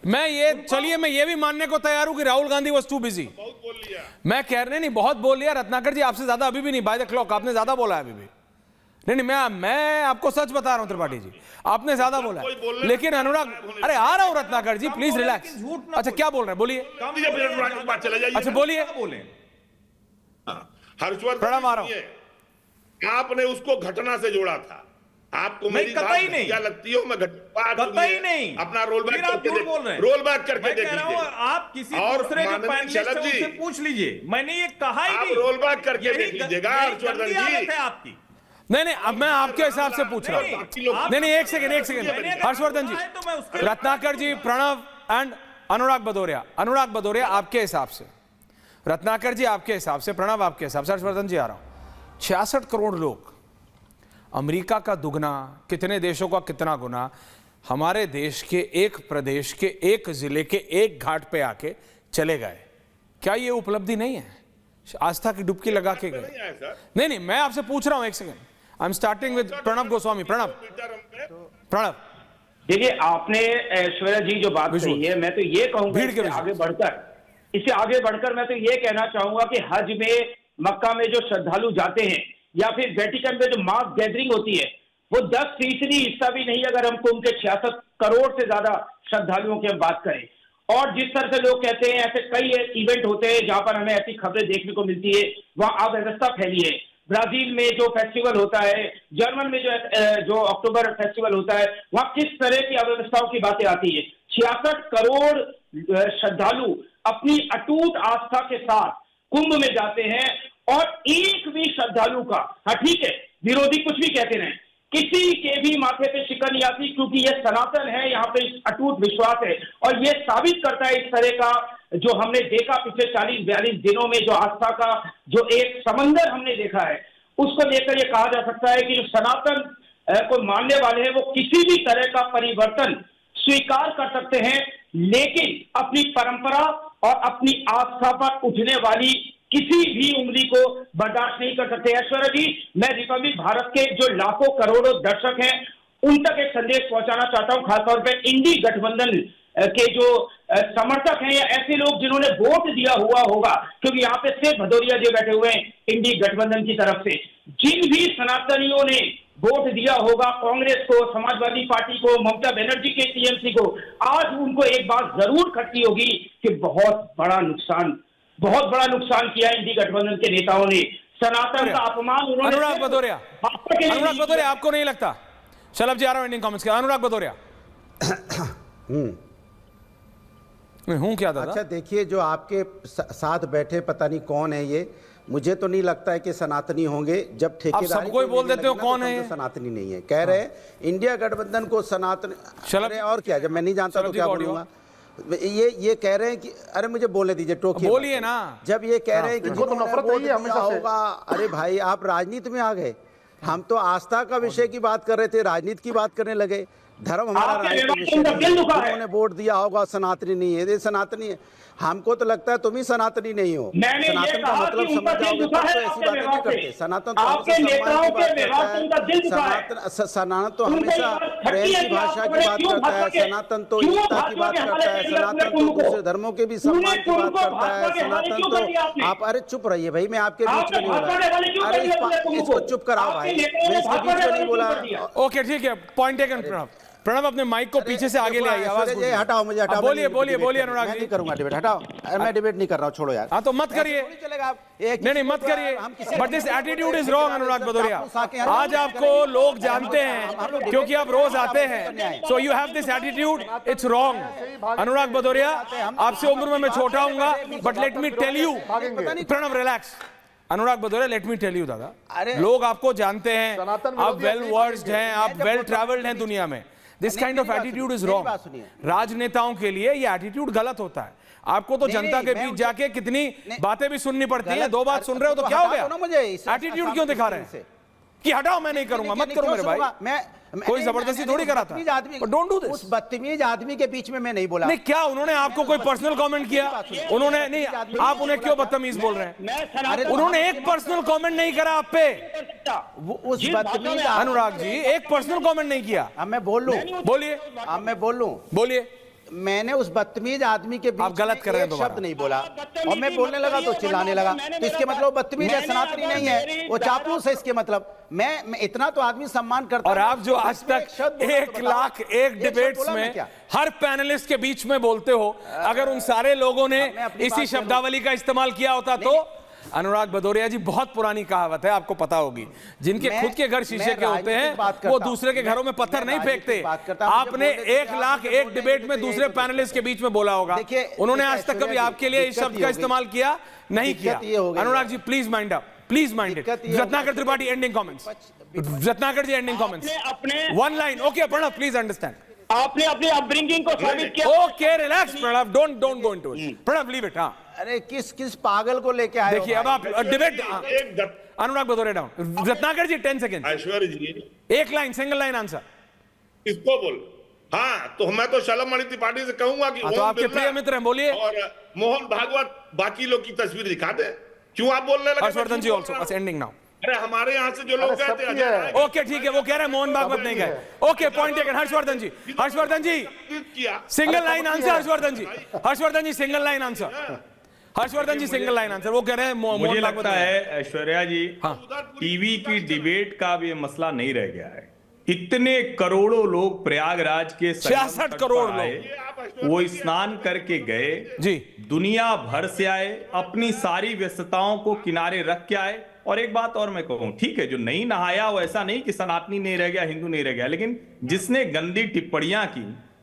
मैं ये भी मानने को तैयार हूं कि Rahul Gandhi was too busy. बहुत बोल लिया। मैं कह रहे नहीं, बहुत बोल लिया रत्नाकर जी, आपसे ज्यादा अभी भी नहीं, बाय द क्लॉक आपने ज्यादा बोला है अभी भी। नहीं, मैं आपको सच बता रहा हूं त्रिपाठी जी, आपने ज्यादा बोला है। लेकिन अनुराग, अरे आ रहा हूं रत्नाकर जी, प्लीज रिलैक्स। अच्छा क्या बोल रहे हैं, बोलिए। अच्छा बोलिए। हर्षवर्धन, प्रणाम आ रहा हूं। आपने उसको घटना से जोड़ा था। आपको मेरी बात क्या लगती हो? मैं कतई नहीं, अपना रोल बैक करके बोल रहे हैं। रोल बैक करके देख लीजिए। आप किसी और दूसरे जो पैनलिस्ट हैं उनसे पूछ लीजिए, मैंने ये कहा ही नहीं। आप रोल बैक करके देख लीजिएगा हर्षवर्धन जी। आपकी नहीं, अब मैं आपके हिसाब से पूछ रहा हूं। नहीं, एक सेकंड हर्षवर्धन जी, रत्नाकर जी, प्रणव एंड अनुराग भदौरिया आपके हिसाब से, रत्नाकर जी आपके हिसाब से, प्रणव आपके हिसाब से, हर्षवर्धन जी आ रहा हूं। 66 करोड़ लोग, अमेरिका का दुगना, कितने देशों का कितना गुना, हमारे देश के एक प्रदेश के एक जिले के एक घाट पे आके चले गए। क्या ये उपलब्धि नहीं है? आस्था की डुबकी लगा के गए। नहीं, मैं आपसे पूछ रहा हूं, एक second. I am starting with Pranav Goswami. Pranav, देखिए, आपने ऐश्वर्या जी जो बात कही है, मैं तो ये कहूंगा इससे आगे बढ़कर मैं तो ये कहना चाहूंगा कि हज में, मक्का में जो श्रद्धालु जाते हैं या फिर वेटिकन में जो मास गैदरिंग होती है, वो 10% हिस्सा भी नहीं, अगर हमको उनके 66 करोड़ से ज्यादा श्रद्धालुओं की हम बात करें। और जिस तरह से लोग कहते हैं, ऐसे कई इवेंट होते हैं जहां पर हमें ऐसी खबरें देखने को मिलती है, वहां अव्यवस्था फैली है। ब्राजील में जो फेस्टिवल होता है, जर्मन में जो अक्टूबर फेस्टिवल होता है, वहां किस तरह की अव्यवस्थाओं की बातें आती है। 66 करोड़ श्रद्धालु अपनी अटूट आस्था के साथ कुंभ में जाते हैं और एक भी श्रद्धालु का, हाँ ठीक है, विरोधी कुछ भी कहते रहे, किसी के भी माथे पे शिकन नहीं आती, क्योंकि ये सनातन है, यहाँ पे अटूट विश्वास है। और ये साबित करता है इस तरह का जो हमने देखा पिछले 40-42 दिनों में, जो आस्था का जो एक समंदर हमने देखा है, उसको लेकर ये कहा जा सकता है कि जो सनातन को मानने वाले हैं वो किसी भी तरह का परिवर्तन स्वीकार कर सकते हैं, लेकिन अपनी परंपरा और अपनी आस्था पर उठने वाली किसी भी उंगली को बर्दाश्त नहीं कर सकते। ऐश्वर्या जी, मैं रिपब्लिक भारत के जो लाखों करोड़ों दर्शक हैं उन तक एक संदेश पहुंचाना चाहता हूं, खासतौर पे इंडी गठबंधन के जो समर्थक हैं या ऐसे लोग जिन्होंने वोट दिया हुआ होगा, क्योंकि यहाँ पे सिर्फ भदौरिया जी बैठे हुए हैं इंडी गठबंधन की तरफ से, जिन भी सनातनियों ने वोट दिया होगा कांग्रेस को, समाजवादी पार्टी को, ममता बनर्जी के टीएमसी को, आज उनको एक बात जरूर खटती होगी कि बहुत बड़ा नुकसान किया इंडी गठबंधन के नेताओं ने। सनातन का अपमान उन्होंने। अनुराग भदौरिया, आपको नहीं लगता? शलभ जी आ रहा हूं इंडियन कॉमेंट्स के। अनुराग भदौरिया। हूं क्या दादा? अच्छा देखिए, जो आपके साथ बैठे पता नहीं कौन है ये, मुझे तो नहीं लगता है कि सनातनी होंगे। जब ठेकेदार सबको बोल देते हो कौन है, तो सनातनी नहीं है कह रहे हैं। इंडिया गठबंधन को सनातन, अरे और क्या, जब मैं नहीं जानता तो क्या बोलूंगा। ये कह रहे हैं कि, अरे मुझे बोलने दीजिए, टोकिए बोलिए ना। जब ये कह रहे हैं कि तो नफरत होगा, अरे भाई आप राजनीति में आ गए। हम तो आस्था का विषय की बात कर रहे थे, राजनीति की बात करने लगे। धर्म हमारा राजनीतिक विषय नहीं, उन्होंने वोट दिया होगा सनातनी नहीं है, ये सनातनी है। हमको तो लगता है तुम ही सनातनी नहीं हो। सनातन का मतलब समझ जाओगे तो ऐसी बातें नहीं करते। सनातन तो सनातन तो हमेशा प्रेम की भाषा की बात करता है, सनातन तो एकता की बात करता है, सनातन तो दूसरे धर्मों के भी सम्मान की बात करता है, सनातन तो आप, अरे चुप रहिए भाई, मैं आपके बीच में नहीं बोला। अरे इसको चुप कराओ भाई, मैं इसके बीच में नहीं बोला। ओके ठीक है, पॉइंट टेकन। प्रणव अपने माइक को पीछे से आगे ले आइए, आवाज हटाओ, मुझे हटाओ। बोलिए अनुराग जी। नहीं करूंगा डिबेट, हटाओ। मैं डिबेट नहीं कर रहा हूं, छोड़ो यार। हाँ तो मत करिए, नहीं मत करिए। But this attitude is wrong Anurag Bhadauria. आज आपको लोग जानते हैं क्योंकि आप रोज आते हैं, so you have this attitude, it's wrong. Anurag Bhadauria, आपसे उम्र में मैं छोटा हूंगा, but let me tell you, Pranav relax. Anurag Bhadauria, let me tell you दादा, लोग आपको जानते हैं, आप वेल वर्स्ड हैं, आप वेल ट्रैवल्ड हैं दुनिया में। This kind of attitude is wrong. राजनेताओं के लिए ये एटीट्यूड गलत होता है। आपको तो जनता के बीच जाके कितनी बातें भी सुननी पड़ती हैं, 2 बात सुन रहे हो तो क्या हो गया? एटीट्यूड क्यों दिखा रहे हैं कि हटाओ, मैं नहीं करूंगा, मत करो मेरे भाई। मैं कोई जबरदस्ती थोड़ी करा था, डोंट डू दिस। उस बदतमीज आदमी के बीच में मैं नहीं बोला। नहीं, क्या उन्होंने आपको कोई पर्सनल कमेंट किया? उन्होंने नहीं, आप उन्हें क्यों बदतमीज बोल रहे हैं? उन्होंने एक पर्सनल कमेंट नहीं करा आप पे। उस बदतमीज अनुराग जी, एक पर्सनल कमेंट नहीं किया। अब मैं बोल लूं? बोलिए। अब मैं बोल लूं? बोलिए। मैंने उस बदतमीज आदमी के बीच आप गलत कर रहे हैं एक शब्द नहीं बोला और मैं बोलने लगा तो चिल्लाने लगा, तो इसके मतलब बदतमीज है, सनातनी नहीं है, वो चापलूस है। इसके मतलब मैं इतना तो आदमी सम्मान करता। और आप जो आज तक 1 लाख 1 डिबेट्स में हर पैनलिस्ट के बीच में बोलते हो, अगर उन सारे लोगों ने इसी शब्दावली का इस्तेमाल किया होता तो। अनुराग भदौरिया जी, बहुत पुरानी कहावत है, आपको पता होगी, जिनके खुद के घर शीशे के होते हैं वो दूसरे के घरों में पत्थर नहीं फेंकते। आपने 1 लाख 1 डिबेट में दूसरे पैनलिस्ट के बीच में बोला होगा, उन्होंने आज तक कभी आपके लिए इस शब्द का इस्तेमाल किया नहीं किया। Anurag ji please mind up, please mind it. Ratnakar Tripathi ending comments. Ratnakar ji ending comments, 1 line. Okay Pranav, please understand. आपने अपनी अपब्रिंगिंग को साबित किया। Okay relax Pranav, don't go into it. Pranav leave it. हाँ, अरे किस पागल को लेके आए? देखिए अब आप डिबेट। अनुराग भदौरिया डाउन। रत्नाकर जी 10 सेकंड। ऐश्वर्य जी 1 लाइन, सिंगल लाइन आंसर। किसको बोल? हाँ, तो मैं तो शलमणि त्रिपाठी से कहूंगा कि तो आपके प्रिय मित्र हैं, बोलिए। और मोहन भागवत बाकी लोग की तस्वीर दिखा दे। क्यों आप बोलने लगे? हर्षवर्धन जी ऑल्सो, बस एंडिंग नाउ। अरे हमारे यहाँ से जो लोग गए थे। ओके ठीक है, वो कह रहे हैं मोहन भागवत नहीं गए। Okay point taken. Harshvardhan ji, Harshvardhan ji single line answer. Harshvardhan ji, Harshvardhan ji single line answer. Harshvardhan ji single line answer. वो कह रहे हैं मुझे लगता है ऐश्वर्या जी, टीवी की डिबेट का भी मसला नहीं रह गया है। इतने करोड़ों लोग प्रयागराज के 66 करोड़ लोग वो स्नान करके गए जी, दुनिया भर से आए, अपनी सारी व्यस्तताओं को किनारे रख के आए। और एक बात और मैं कहूं, ठीक है, जो नहीं नहाया वो ऐसा नहीं कि सनातनी नहीं रह गया, हिंदू नहीं रह गया, लेकिन जिसने गंदी टिप्पणियां की,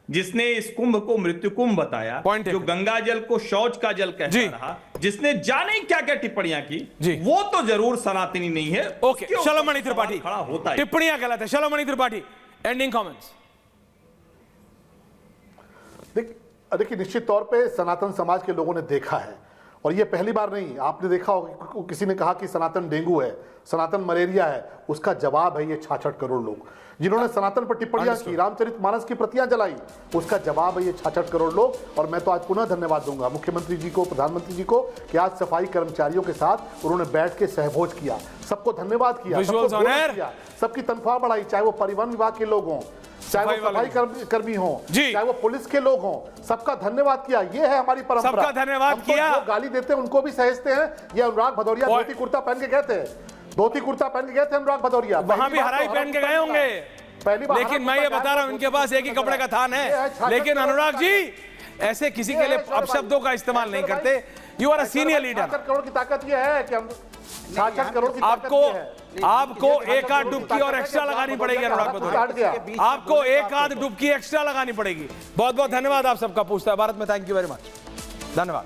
जिसने इस कुंभ को मृत्यु कुंभ बताया, जो गंगा जल को शौच का जल कहता रहा, जिसने जाने क्या क्या टिप्पणियां की, वो तो जरूर सनातनी नहीं है। ओके, शलमणि त्रिपाठी खड़ा होता है, टिप्पणियां गलत है। शलमणि त्रिपाठी एंडिंग कमेंट्स। देखिए, निश्चित तौर पे सनातन समाज के लोगों ने देखा है, और ये पहली बार नहीं, आपने देखा होगा किसी ने कहा कि सनातन डेंगू है, सनातन मलेरिया है, उसका जवाब है ये 66 करोड़ लोग जिन्होंने सनातन पर टिप्पणियां की, रामचरितमानस की प्रतियां जलाई, उसका जवाब है ये 66 करोड़ लोग। और मैं तो आज पुनः धन्यवाद दूंगा मुख्यमंत्री जी को, प्रधानमंत्री जी को, कि आज सफाई कर्मचारियों के साथ उन्होंने बैठ के सहभोज किया, सबको धन्यवाद किया, सबकी तनख्वाह बढ़ाई, चाहे वो परिवहन विभाग के लोग हों, चाहे वो सफाई कर्मी हो, चाहे वो पुलिस के लोग हों, सबका धन्यवाद किया। ये है हमारी परंपरा। सबका धन्यवाद किया। जो गाली देते हैं उनको भी सहेजते हैं। ये अनुराग भदौरिया धोती कुर्ता पहन के गए थे, धोती कुर्ता पहन के गए थे अनुराग भदौरिया, वहां भी हराई पहन के गए होंगे पहली बार। लेकिन मैं ये बता रहा हूं, इनके पास एक ही कपड़े का थान है। लेकिन अनुराग जी ऐसे किसी के लिए अपशब्दों का इस्तेमाल नहीं करते। You are a senior leader. 66 crore की ताकत ये है कि हम 66 करोड़ की आपको एक आध डुबकी और एक्स्ट्रा लगानी पड़ेगी अनुराग भदौरिया, आपको एक आध डुबकी एक्स्ट्रा लगानी पड़ेगी। बहुत बहुत धन्यवाद आप सबका। पूछता है भारत में। थैंक यू वेरी मच, धन्यवाद।